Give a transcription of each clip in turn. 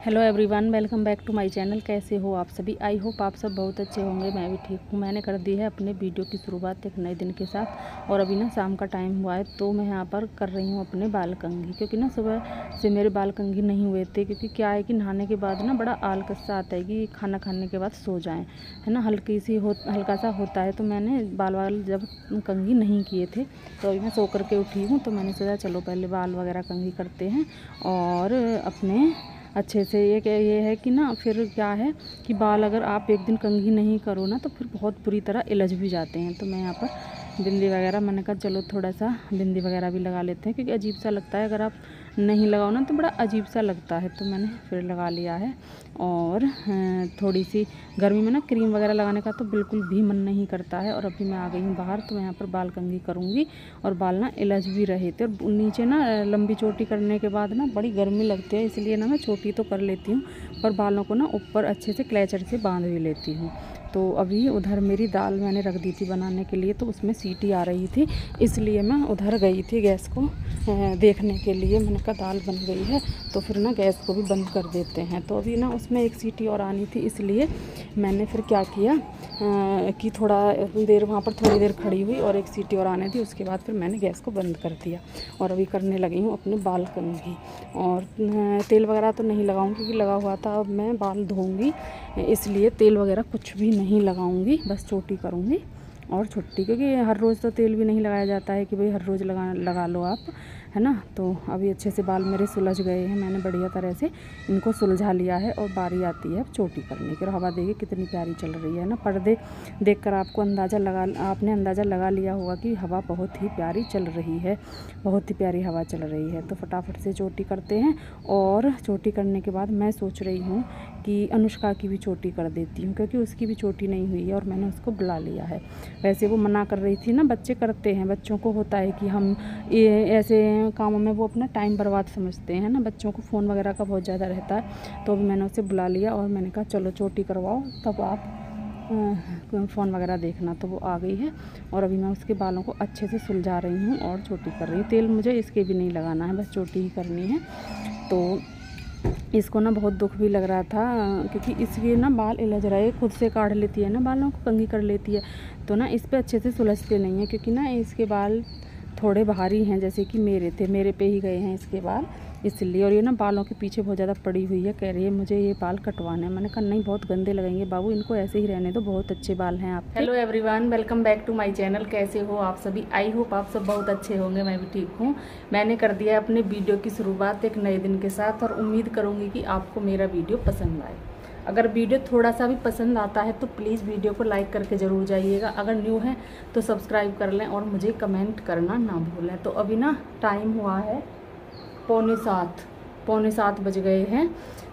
Hello everyone, welcome back to my channel. कैसे हो आप सभी? आई होप आप सब बहुत अच्छे होंगे। मैं भी ठीक हूँ। मैंने कर दी है अपने वीडियो की शुरुआत एक नए दिन के साथ। और अभी ना शाम का टाइम हुआ है तो मैं यहाँ पर कर रही हूँ अपने बाल कंघी, क्योंकि ना सुबह से मेरे बाल कंघी नहीं हुए थे। क्योंकि क्या है कि नहाने के बाद ना बड़ा आलकस सा आता है कि खाना खाने के बाद सो जाएँ, है ना, हल्का सा होता है। तो मैंने बाल जब कंघी नहीं किए थे तो अभी मैं सो करके उठी हूँ, तो मैंने सोचा चलो पहले बाल वगैरह कंघी करते हैं और अपने अच्छे से। ये है कि ना फिर क्या है कि बाल अगर आप एक दिन कंघी नहीं करो ना तो फिर बहुत बुरी तरह इलझ भी जाते हैं। तो मैं यहाँ पर बिंदी वगैरह, मैंने कहा चलो थोड़ा सा बिंदी वगैरह भी लगा लेते हैं, क्योंकि अजीब सा लगता है अगर आप नहीं लगाओ ना तो बड़ा अजीब सा लगता है। तो मैंने फिर लगा लिया है। और थोड़ी सी गर्मी में ना क्रीम वगैरह लगाने का तो बिल्कुल भी मन नहीं करता है। और अभी मैं आ गई हूँ बाहर, तो मैं यहाँ पर बाल कंघी करूँगी। और बाल ना इलझ भी रहे थे, और नीचे ना लंबी चोटी करने के बाद ना बड़ी गर्मी लगती है, इसलिए ना मैं छोटी तो कर लेती हूँ पर बालों को ना ऊपर अच्छे से क्लेचर से बांध भी लेती हूँ। तो अभी उधर मेरी दाल मैंने रख दी थी बनाने के लिए, तो उसमें सीटी आ रही थी, इसलिए मैं उधर गई थी गैस को देखने के लिए। मैंने कहा दाल बन गई है तो फिर ना गैस को भी बंद कर देते हैं। तो अभी ना उसमें एक सीटी और आनी थी, इसलिए मैंने फिर क्या किया कि थोड़ा देर वहाँ पर थोड़ी देर खड़ी हुई और एक सीटी और आने थी। उसके बाद फिर मैंने गैस को बंद कर दिया और अभी करने लगी हूँ अपने बाल कंघी। और तेल वगैरह तो नहीं लगाऊंगी, क्योंकि लगा हुआ था। अब मैं बाल धोऊंगी, इसलिए तेल वगैरह कुछ भी नहीं लगाऊंगी, बस चोटी करूँगी और छुट्टी। क्योंकि हर रोज़ तो तेल भी नहीं लगाया जाता है कि भाई हर रोज़ लगा लो आप, है ना। तो अभी अच्छे से बाल मेरे सुलझ गए हैं, मैंने बढ़िया तरह से इनको सुलझा लिया है। और बारी आती है अब चोटी करने की। और हवा देखिए कितनी प्यारी चल रही है ना। पर्दे देखकर आपने अंदाज़ा लगा लिया होगा कि हवा बहुत ही प्यारी चल रही है, बहुत ही प्यारी हवा चल रही है। तो फटाफट से चोटी करते हैं। और चोटी करने के बाद मैं सोच रही हूँ कि अनुष्का की भी चोटी कर देती हूँ, क्योंकि उसकी भी चोटी नहीं हुई है और मैंने उसको बुला लिया है। वैसे वो मना कर रही थी ना, बच्चे करते हैं, बच्चों को होता है कि हम ये ऐसे कामों में वो अपना टाइम बर्बाद समझते हैं ना। बच्चों को फ़ोन वगैरह का बहुत ज़्यादा रहता है। तो अभी मैंने उसे बुला लिया और मैंने कहा चलो चोटी करवाओ, तब आप फ़ोन वगैरह देखना। तो वो आ गई है और अभी मैं उसके बालों को अच्छे से सुलझा रही हूँ और चोटी कर रही हूँ। तेल मुझे इसके भी नहीं लगाना है, बस चोटी ही करनी है। तो इसको ना बहुत दुख भी लग रहा था, क्योंकि इसके ना बाल इलझ रहे, खुद से काढ़ लेती है ना, बालों को कंघी कर लेती है, तो ना इस पे अच्छे से सुलझते नहीं है। क्योंकि ना इसके बाल थोड़े भारी हैं, जैसे कि मेरे पे ही गए हैं इसके बाल, इसलिए। और ये ना बालों के पीछे बहुत ज़्यादा पड़ी हुई है, कह रही है मुझे ये बाल कटवाने हैं। मैंने कहा नहीं, बहुत गंदे लगेंगे बाबू, इनको ऐसे ही रहने दो, बहुत अच्छे बाल हैं आपके। Hello everyone, welcome back to my channel. कैसे हो आप सभी? आई होप आप सब बहुत अच्छे होंगे। मैं भी ठीक हूँ। मैंने कर दिया अपने वीडियो की शुरुआत एक नए दिन के साथ, और उम्मीद करूँगी कि आपको मेरा वीडियो पसंद आए। अगर वीडियो थोड़ा सा भी पसंद आता है तो प्लीज़ वीडियो को लाइक करके ज़रूर जाइएगा। अगर न्यू है तो सब्सक्राइब कर लें और मुझे कमेंट करना ना भूलें। तो अभी ना टाइम हुआ है 6:45 बज गए हैं।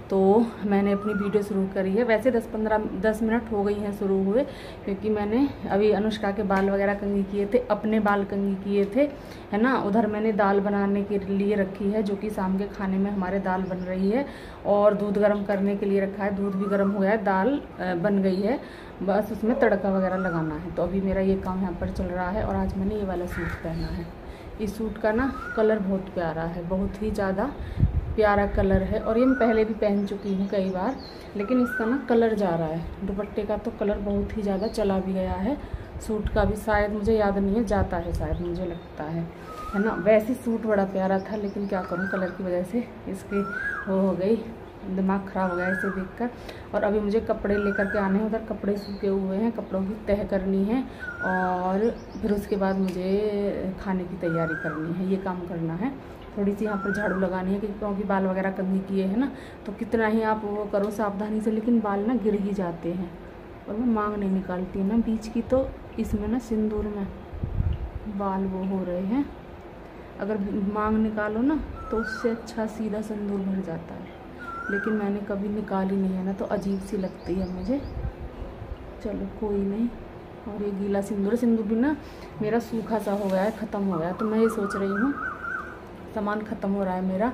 तो मैंने अपनी वीडियो शुरू करी है। वैसे 10 मिनट हो गई हैं शुरू हुए, क्योंकि मैंने अभी अनुष्का के बाल वगैरह कंघी किए थे, अपने बाल कंघी किए थे, है ना। उधर मैंने दाल बनाने के लिए रखी है, जो कि शाम के खाने में हमारे दाल बन रही है। और दूध गर्म करने के लिए रखा है, दूध भी गर्म हो गया है, दाल बन गई है, बस उसमें तड़का वगैरह लगाना है। तो अभी मेरा ये काम यहाँ पर चल रहा है। और आज मैंने ये वाला सूट पहना है। इस सूट का ना कलर बहुत प्यारा है, बहुत ही ज़्यादा प्यारा कलर है। और ये मैं पहले भी पहन चुकी हूँ कई बार, लेकिन इसका ना कलर जा रहा है। दुपट्टे का तो कलर बहुत ही ज़्यादा चला भी गया है। सूट का भी शायद, मुझे याद नहीं है, जाता है शायद, मुझे लगता है ना। वैसे सूट बड़ा प्यारा था, लेकिन क्या करूँ, कलर की वजह से इसकी वो हो गई, दिमाग ख़राब हो गया इसे देखकर। और अभी मुझे कपड़े लेकर के आने हैं, उधर कपड़े सूखे हुए हैं, कपड़ों की तह करनी है। और फिर उसके बाद मुझे खाने की तैयारी करनी है, ये काम करना है। थोड़ी सी यहाँ पर झाड़ू लगानी है, क्योंकि बाल वगैरह कंघी किए हैं ना, तो कितना ही आप वो करो सावधानी से, लेकिन बाल ना गिर ही जाते हैं। और मैं मांग नहीं निकालती है ना बीच की, तो इसमें ना सिंदूर में बाल वो हो रहे हैं। अगर मांग निकालो ना तो उससे अच्छा सीधा सिंदूर भर जाता है, लेकिन मैंने कभी निकाली नहीं है ना, तो अजीब सी लगती है मुझे। चलो कोई नहीं। और ये गीला सिंदूर भी ना मेरा सूखा सा हो गया है, ख़त्म हो गया। तो मैं ये सोच रही हूँ, सामान ख़त्म हो रहा है मेरा,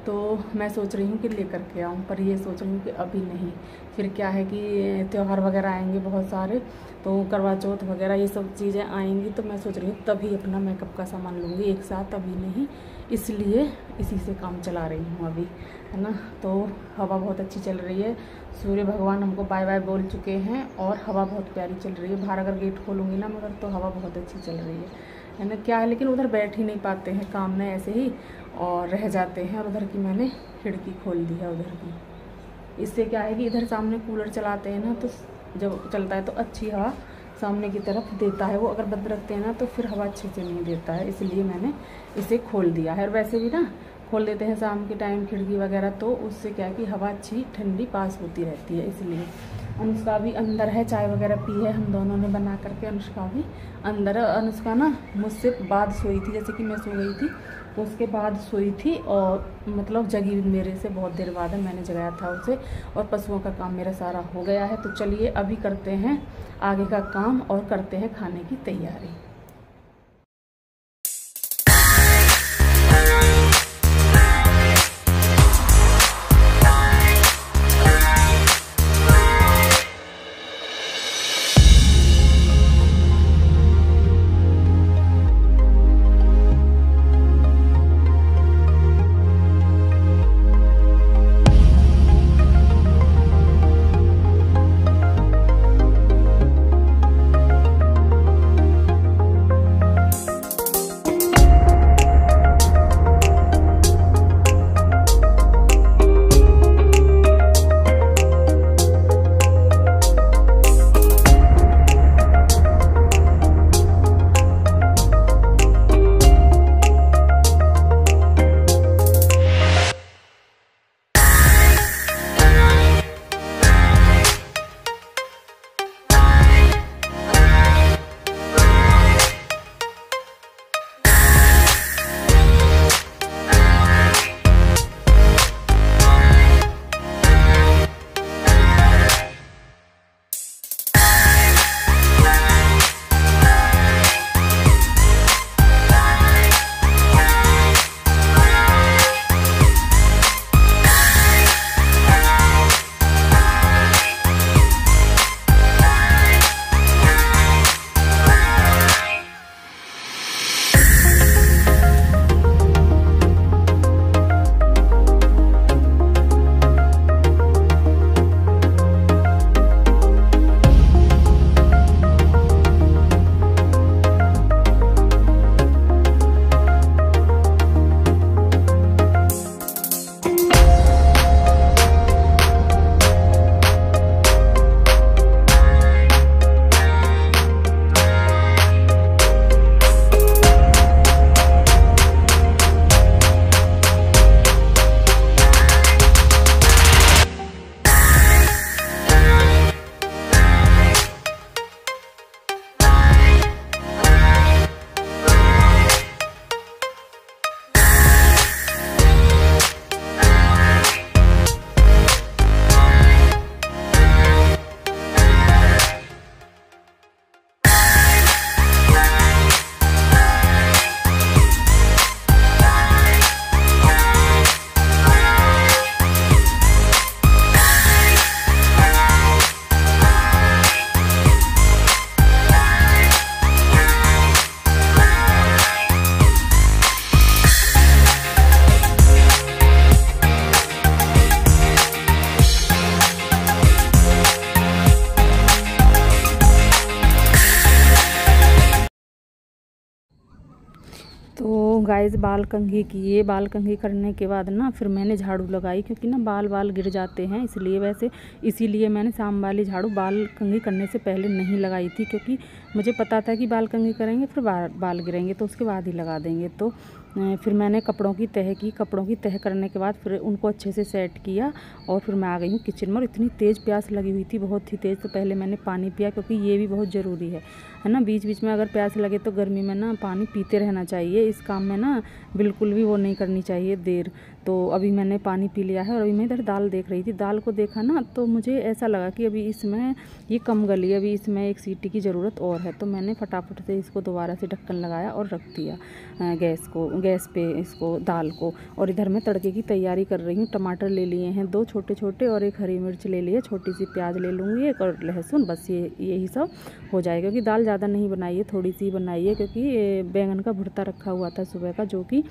तो मैं सोच रही हूँ कि लेकर के आऊँ, पर ये सोच रही हूँ कि अभी नहीं। फिर क्या है कि त्यौहार वगैरह आएंगे बहुत सारे, तो करवा चौथ वगैरह ये सब चीज़ें आएंगी, तो मैं सोच रही हूँ तभी अपना मेकअप का सामान लूँगी एक साथ, अभी नहीं। इसलिए इसी से काम चला रही हूँ अभी, है ना। तो हवा बहुत अच्छी चल रही है, सूर्य भगवान हमको बाय बाय बोल चुके हैं और हवा बहुत प्यारी चल रही है। बाहर अगर गेट खोलूँगी ना मगर तो हवा बहुत अच्छी चल रही है ना। क्या है लेकिन उधर बैठ ही नहीं पाते हैं, काम में ऐसे ही और रह जाते हैं। और उधर की मैंने खिड़की खोल दी है उधर की। इससे क्या है कि इधर सामने कूलर चलाते हैं ना, तो जब चलता है तो अच्छी हवा सामने की तरफ देता है। वो अगर बंद रखते हैं ना तो फिर हवा अच्छे से नहीं देता है, इसलिए मैंने इसे खोल दिया है। और वैसे भी ना खोल देते हैं शाम के टाइम खिड़की वगैरह, तो उससे क्या है कि हवा अच्छी ठंडी पास होती रहती है। इसलिए अनुष्का भी अंदर है, चाय वगैरह पी है हम दोनों ने बना करके। अनुष्का भी अंदर है। अनुष्का ना मुझसे बाद सोई थी, जैसे कि मैं सो गई थी तो उसके बाद सोई थी और मतलब जगी मेरे से बहुत देर बाद है, मैंने जगाया था उसे। और पशुओं का काम मेरा सारा हो गया है। तो चलिए अभी करते हैं आगे का काम और करते हैं खाने की तैयारी। तो गाइस बाल कंघी किए, बाल कंघी करने के बाद ना फिर मैंने झाड़ू लगाई, क्योंकि ना बाल गिर जाते हैं इसलिए इसीलिए मैंने शाम वाली झाड़ू बाल कंघी करने से पहले नहीं लगाई थी, क्योंकि मुझे पता था कि बाल कंघी करेंगे फिर बाल गिरेंगे तो उसके बाद ही लगा देंगे। तो फिर मैंने कपड़ों की तह की, कपड़ों की तह करने के बाद फिर उनको अच्छे से सेट किया और फिर मैं आ गई हूँ किचन में। और इतनी तेज़ प्यास लगी हुई थी, बहुत ही तेज़। तो पहले मैंने पानी पिया, क्योंकि ये भी बहुत ज़रूरी है ना। बीच बीच में अगर प्यास लगे तो गर्मी में ना पानी पीते रहना चाहिए। इस काम में ना बिल्कुल भी वो नहीं करनी चाहिए देर। तो अभी मैंने पानी पी लिया है और अभी मैं इधर दाल देख रही थी। दाल को देखा ना तो मुझे ऐसा लगा कि अभी इसमें ये कम गली है, अभी इसमें एक सीटी की ज़रूरत और है। तो मैंने फटाफट से इसको दोबारा से ढक्कन लगाया और रख दिया गैस पे इसको दाल को। और इधर मैं तड़के की तैयारी कर रही हूँ। टमाटर ले लिए हैं 2 छोटे छोटे और एक हरी मिर्च ले लिए, छोटी सी प्याज ले लूँगी, एक और लहसुन, बस यही सब हो जाएगा। क्योंकि दाल ज़्यादा नहीं बनाई है, थोड़ी सी बनाई है, क्योंकि बैंगन का भुर्ता रखा हुआ था सुबह का, जो कि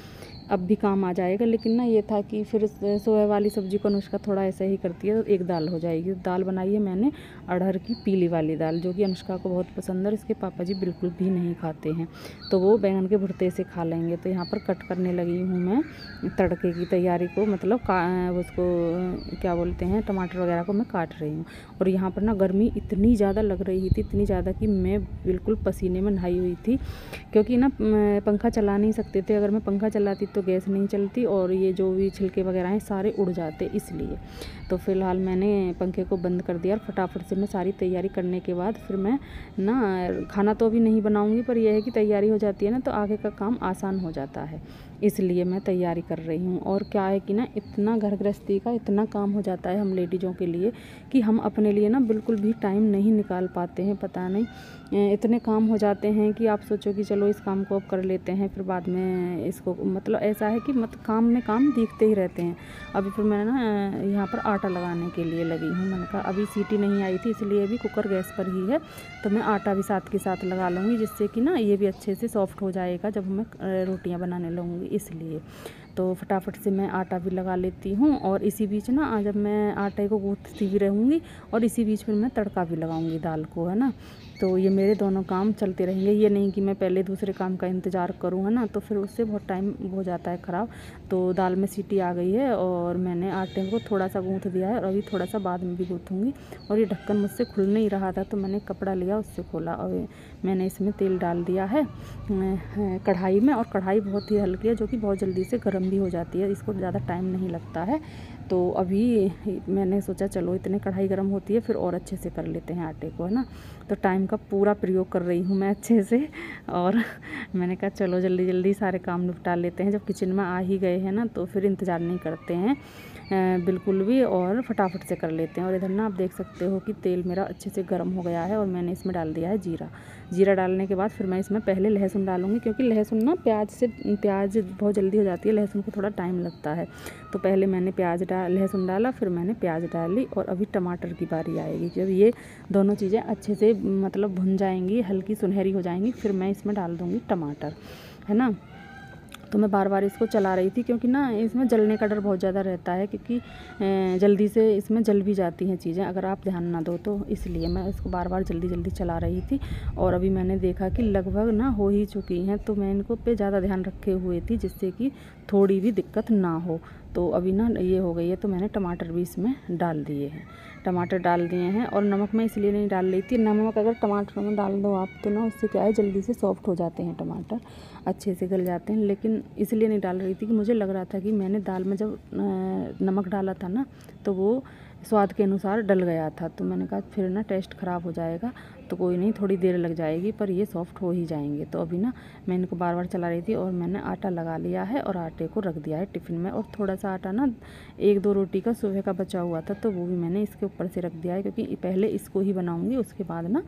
अब भी काम आ जाएगा। लेकिन ना ये था कि फिर सुबह वाली सब्ज़ी को अनुष्का थोड़ा ऐसा ही करती है, तो एक दाल हो जाएगी। दाल बनाई है मैंने अरहर की पीली वाली दाल, जो कि अनुष्का को बहुत पसंद है। इसके पापा जी बिल्कुल भी नहीं खाते हैं, तो वो बैंगन के भुर्ते से खा लेंगे। तो यहाँ पर कट करने लगी हूँ मैं तड़के की तैयारी को, मतलब उसको क्या बोलते हैं, टमाटर वगैरह को मैं काट रही हूँ। और यहाँ पर ना गर्मी इतनी ज़्यादा लग रही थी, इतनी ज़्यादा कि मैं बिल्कुल पसीने में नहाई हुई थी। क्योंकि ना पंखा चला नहीं सकते थे, अगर मैं पंखा चलाती तो गैस नहीं चलती और ये जो भी छिलके वगैरह हैं सारे उड़ जाते, इसलिए। तो फ़िलहाल मैंने पंखे को बंद कर दिया और फटाफट से मैं सारी तैयारी करने के बाद फिर मैं ना खाना तो अभी नहीं बनाऊंगी, पर यह है कि तैयारी हो जाती है ना तो आगे का काम आसान हो जाता है, इसलिए मैं तैयारी कर रही हूँ। और क्या है कि ना इतना घर गृहस्थी का इतना काम हो जाता है हम लेडीज़ों के लिए कि हम अपने लिए ना बिल्कुल भी टाइम नहीं निकाल पाते हैं। पता नहीं इतने काम हो जाते हैं कि आप सोचो कि चलो इस काम को अब कर लेते हैं, फिर बाद में इसको, मतलब ऐसा है कि काम में काम दिखते ही रहते हैं। अभी फिर मैं ना यहाँ पर आटा लगाने के लिए लगी हूँ। मैंने कहा अभी सीटी नहीं आई थी, इसलिए अभी कुकर गैस पर ही है, तो मैं आटा भी साथ के साथ लगा लूँगी, जिससे कि ना ये भी अच्छे से सॉफ्ट हो जाएगा जब मैं रोटियाँ बनाने लगूँगी, इसलिए। तो फटाफट से मैं आटा भी लगा लेती हूँ। और इसी बीच ना जब मैं आटे को गूँथती भी रहूँगी और इसी बीच फिर मैं तड़का भी लगाऊँगी दाल को, है ना। तो ये मेरे दोनों काम चलते रहेंगे, ये नहीं कि मैं पहले दूसरे काम का इंतज़ार करूँ, है ना, तो फिर उससे बहुत टाइम हो जाता है ख़राब। तो दाल में सीटी आ गई है और मैंने आटे को थोड़ा सा गूँथ दिया है और अभी थोड़ा सा बाद में भी गूँथूँगी। और ये ढक्कन मुझसे खुल नहीं रहा था, तो मैंने कपड़ा लिया, उससे खोला और मैंने इसमें तेल डाल दिया है कढ़ाई में। और कढ़ाई बहुत ही हल्की है, जो कि बहुत जल्दी से गर्म भी हो जाती है, इसको ज़्यादा टाइम नहीं लगता है। तो अभी मैंने सोचा चलो इतने कढ़ाई गर्म होती है फिर और अच्छे से कर लेते हैं आटे को, है ना। तो टाइम का पूरा प्रयोग कर रही हूँ मैं अच्छे से। और मैंने कहा चलो जल्दी जल्दी सारे काम निपटा लेते हैं, जब किचन में आ ही गए हैं ना तो फिर इंतज़ार नहीं करते हैं बिल्कुल भी, और फटाफट से कर लेते हैं। और इधर ना आप देख सकते हो कि तेल मेरा अच्छे से गर्म हो गया है और मैंने इसमें डाल दिया है जीरा। जीरा डालने के बाद फिर मैं इसमें पहले लहसुन डालूँगी, क्योंकि लहसुन ना प्याज बहुत जल्दी हो जाती है, लहसुन को थोड़ा टाइम लगता है। तो पहले मैंने लहसुन डाला, फिर मैंने प्याज डाली और अभी टमाटर की बारी आएगी। जब ये दोनों चीज़ें अच्छे से मतलब भुन जाएंगी, हल्की सुनहरी हो जाएंगी, फिर मैं इसमें डाल दूँगी टमाटर, है ना। तो मैं बार बार इसको चला रही थी, क्योंकि ना इसमें जलने का डर बहुत ज़्यादा रहता है, क्योंकि जल्दी से इसमें जल भी जाती हैं चीज़ें अगर आप ध्यान ना दो, तो इसलिए मैं इसको बार बार जल्दी जल्दी चला रही थी। और अभी मैंने देखा कि लगभग ना हो ही चुकी हैं, तो मैं इनको पे ज़्यादा ध्यान रखे हुए थी, जिससे कि थोड़ी भी दिक्कत ना हो। तो अभी ना ये हो गई है, तो मैंने टमाटर भी इसमें डाल दिए हैं, टमाटर डाल दिए हैं। और नमक मैं इसलिए नहीं डाल रही थी, नमक अगर टमाटर में डाल दो आप तो ना उससे क्या है जल्दी से सॉफ्ट हो जाते हैं टमाटर, अच्छे से गल जाते हैं। लेकिन इसलिए नहीं डाल रही थी कि मुझे लग रहा था कि मैंने दाल में जब नमक डाला था ना तो वो स्वाद के अनुसार डल गया था, तो मैंने कहा फिर ना टेस्ट ख़राब हो जाएगा, तो कोई नहीं थोड़ी देर लग जाएगी पर ये सॉफ्ट हो ही जाएंगे। तो अभी ना मैं इनको बार बार चला रही थी और मैंने आटा लगा लिया है और आटे को रख दिया है टिफ़िन में। और थोड़ा सा आटा ना 1-2 रोटी का सुबह का बचा हुआ था, तो वो भी मैंने इसके ऊपर से रख दिया है, क्योंकि पहले इसको ही बनाऊँगी, उसके बाद ना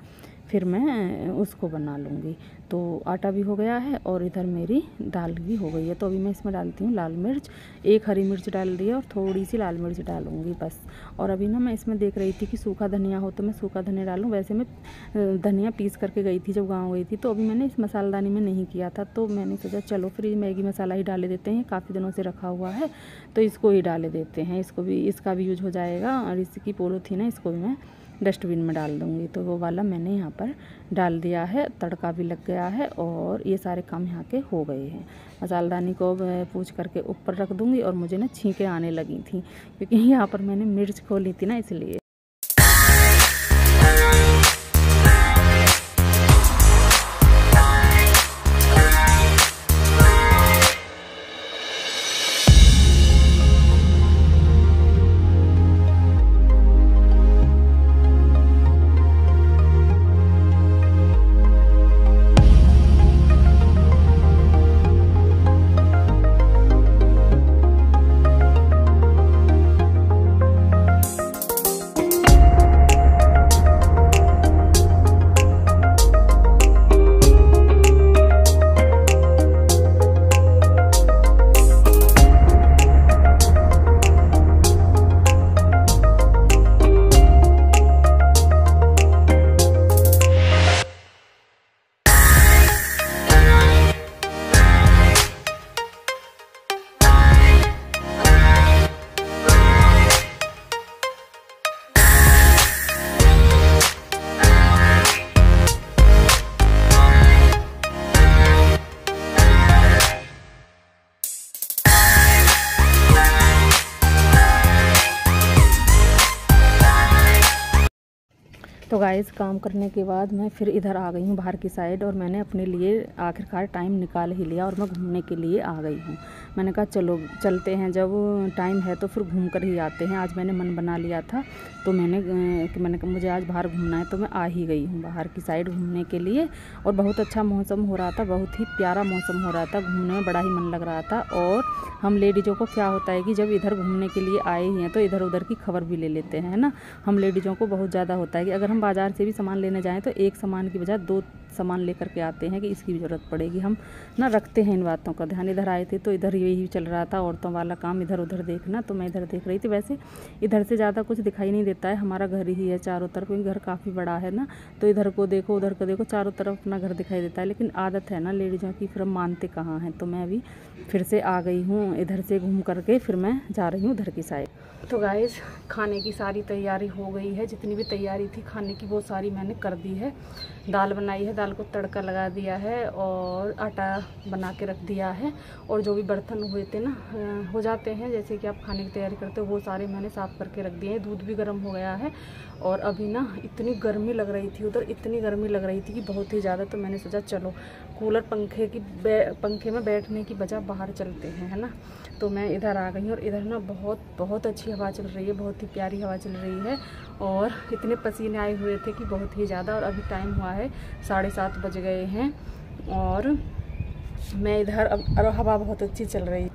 फिर मैं उसको बना लूँगी। तो आटा भी हो गया है और इधर मेरी दाल भी हो गई है। तो अभी मैं इसमें डालती हूँ लाल मिर्च, 1 हरी मिर्च डाल दी है और थोड़ी सी लाल मिर्च डालूँगी बस। और अभी ना मैं इसमें देख रही थी कि सूखा धनिया हो तो मैं सूखा धनिया डालूँ। वैसे मैं धनिया पीस करके गई थी जब गाँव गई थी, तो अभी मैंने इस मसालदानी में नहीं किया था, तो मैंने सोचा चलो फिर मैगी मसाला ही डाले देते हैं, काफ़ी दिनों से रखा हुआ है तो इसको ही डाले देते हैं, इसका भी यूज हो जाएगा। और इसकी पॉलीथीन है, इसको भी मैं डस्टबिन में डाल दूँगी। तो वो वाला मैंने यहाँ पर डाल दिया है, तड़का भी लग गया है और ये सारे काम यहाँ के हो गए हैं। मसालदानी को पूछ करके ऊपर रख दूँगी। और मुझे ना छींकें आने लगी थी, क्योंकि यहाँ पर मैंने मिर्च खोली थी ना, इसलिए। तो गाइस काम करने के बाद मैं फिर इधर आ गई हूँ बाहर की साइड, और मैंने अपने लिए आखिरकार टाइम निकाल ही लिया और मैं घूमने के लिए आ गई हूँ। मैंने कहा चलो चलते हैं, जब टाइम है तो फिर घूम कर ही आते हैं। आज मैंने मन बना लिया था तो मैंने कहा मुझे आज बाहर घूमना है, तो मैं आ ही गई हूँ बाहर की साइड घूमने के लिए। और बहुत अच्छा मौसम हो रहा था, बहुत ही प्यारा मौसम हो रहा था, घूमने में बड़ा ही मन लग रहा था। और हम लेडीज़ों को क्या होता है कि जब इधर घूमने के लिए आए ही हैं तो इधर उधर की खबर भी ले लेते हैं, है ना। हम लेडीज़ों को बहुत ज़्यादा होता है कि अगर हम बाज़ार से भी सामान लेने जाएँ तो एक सामान की बजाय 2 सामान लेकर के आते हैं कि इसकी भी ज़रूरत पड़ेगी। हम ना रखते हैं इन बातों का ध्यान। इधर आए थे तो इधर यही चल रहा था, औरतों वाला काम, इधर उधर देखना। तो मैं इधर देख रही थी। वैसे इधर से ज़्यादा कुछ दिखाई नहीं देता है, हमारा घर ही है चारों तरफ, क्योंकि घर काफ़ी बड़ा है ना। तो इधर को देखो उधर को देखो, चारों तरफ अपना घर दिखाई देता है। लेकिन आदत है ना लेडीज़ों की, फिर हम मानते कहाँ हैं। तो मैं अभी फिर से आ गई हूँ, इधर से घूम करके फिर मैं जा रही हूँ उधर की साइड। तो गाइस खाने की सारी तैयारी हो गई है, जितनी भी तैयारी थी खाने की वो सारी मैंने कर दी है। दाल बनाई है, दाल को तड़का लगा दिया है और आटा बना के रख दिया है। और जो भी बर्तन हुए थे ना हो जाते हैं जैसे कि आप खाने की तैयारी करते हो, वो सारे मैंने साफ़ करके रख दिए हैं। दूध भी गर्म हो गया है। और अभी ना इतनी गर्मी लग रही थी उधर, इतनी गर्मी लग रही थी कि बहुत ही ज़्यादा। तो मैंने सोचा चलो कूलर पंखे में बैठने की बजाय बाहर चलते हैं, है ना। तो मैं इधर आ गई और इधर ना बहुत अच्छी हवा चल रही है, बहुत ही प्यारी हवा चल रही है। और इतने पसीने आए हुए थे कि बहुत ही ज़्यादा। और अभी टाइम हुआ है 7:30 बज गए हैं और मैं इधर अब हवा बहुत अच्छी चल रही।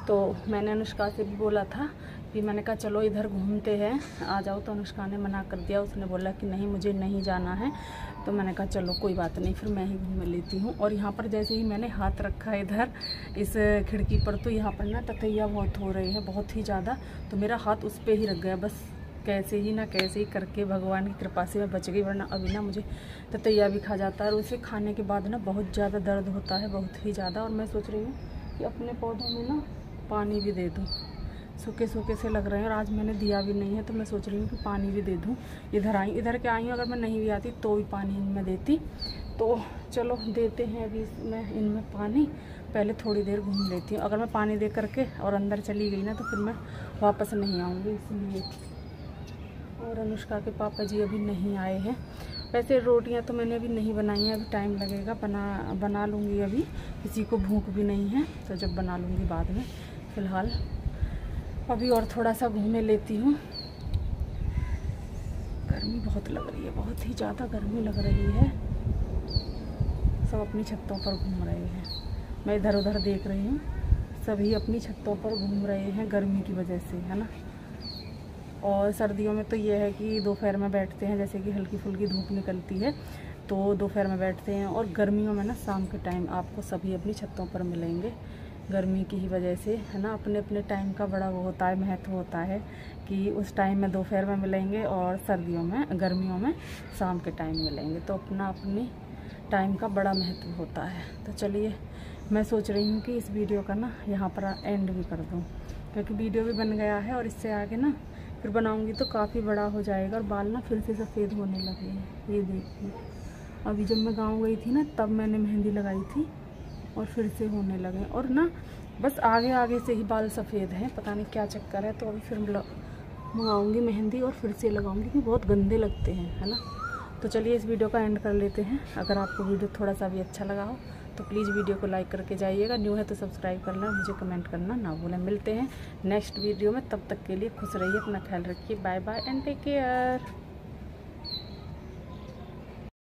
तो मैंने अनुष्का से भी बोला था कि मैंने कहा चलो इधर घूमते हैं, आ जाओ। तो अनुष्का ने मना कर दिया, उसने बोला कि नहीं मुझे नहीं जाना है। तो मैंने कहा चलो कोई बात नहीं, फिर मैं ही घूम लेती हूँ। और यहाँ पर जैसे ही मैंने हाथ रखा इधर इस खिड़की पर, तो यहाँ पर ना ततैया बहुत हो रही है, बहुत ही ज़्यादा। तो मेरा हाथ उस पर ही रख गया, बस कैसे ही करके भगवान की कृपा से मैं बच गई, वरना अभी ना मुझे ततैया भी खा जाता है। और उसे खाने के बाद ना बहुत ज़्यादा दर्द होता है, बहुत ही ज़्यादा। और मैं सोच रही हूँ कि अपने पौधों में ना पानी भी दे दूँ, सूखे सूखे से लग रहे हैं और आज मैंने दिया भी नहीं है। तो मैं सोच रही हूँ कि पानी भी दे दूँ। इधर के आई हूँ, अगर मैं नहीं भी आती तो भी पानी इनमें देती। तो चलो देते हैं अभी मैं इनमें पानी। पहले थोड़ी देर घूम लेती हूँ, अगर मैं पानी दे करके और अंदर चली गई ना तो फिर मैं वापस नहीं आऊँगी, इसलिए। और अनुष्का के पापा जी अभी नहीं आए हैं। वैसे रोटियां तो मैंने अभी नहीं बनाई हैं, अभी टाइम लगेगा, बना लूँगी। अभी किसी को भूख भी नहीं है तो जब बना लूँगी बाद में। फ़िलहाल अभी और थोड़ा सा घूमे लेती हूँ। गर्मी बहुत लग रही है, बहुत ही ज़्यादा गर्मी लग रही है। सब अपनी छतों पर घूम रहे हैं, मैं इधर उधर देख रही हूँ, सभी अपनी छतों पर घूम रहे हैं गर्मी की वजह से, है ना। और सर्दियों में तो ये है कि दोपहर में बैठते हैं, जैसे कि हल्की फुल्की धूप निकलती है तो दोपहर में बैठते हैं। और गर्मियों में ना शाम के टाइम आपको सभी अपनी छतों पर मिलेंगे, गर्मी की ही वजह से, है ना। अपने अपने टाइम का बड़ा वो होता है, महत्व होता है कि उस टाइम में दोपहर में मिलेंगे और गर्मियों में शाम के टाइम मिलेंगे। तो अपनी टाइम का बड़ा महत्व होता है। तो चलिए मैं सोच रही हूँ कि इस वीडियो का ना यहाँ पर एंड भी कर दूँ, क्योंकि वीडियो भी बन गया है और इससे आगे ना फिर बनाऊँगी तो काफ़ी बड़ा हो जाएगा और बाल ना फिर से सफ़ेद होने लगे हैं। ये देखिए, अभी जब मैं गाँव गई थी ना तब मैंने मेहंदी लगाई थी और फिर से होने लगे। और ना बस आगे से ही बाल सफ़ेद हैं, पता नहीं क्या चक्कर है। तो अभी फिर मंगाऊँगी मेहंदी और फिर से लगाऊँगी, क्योंकि बहुत गंदे लगते हैं, है ना। तो चलिए इस वीडियो का एंड कर लेते हैं। अगर आपको वीडियो थोड़ा सा भी अच्छा लगा हो तो प्लीज़ वीडियो को लाइक करके जाइएगा। न्यू है तो सब्सक्राइब करना, मुझे कमेंट करना ना भूलें। मिलते हैं नेक्स्ट वीडियो में, तब तक के लिए खुश रहिए, अपना ख्याल रखिए। Bye bye and take care.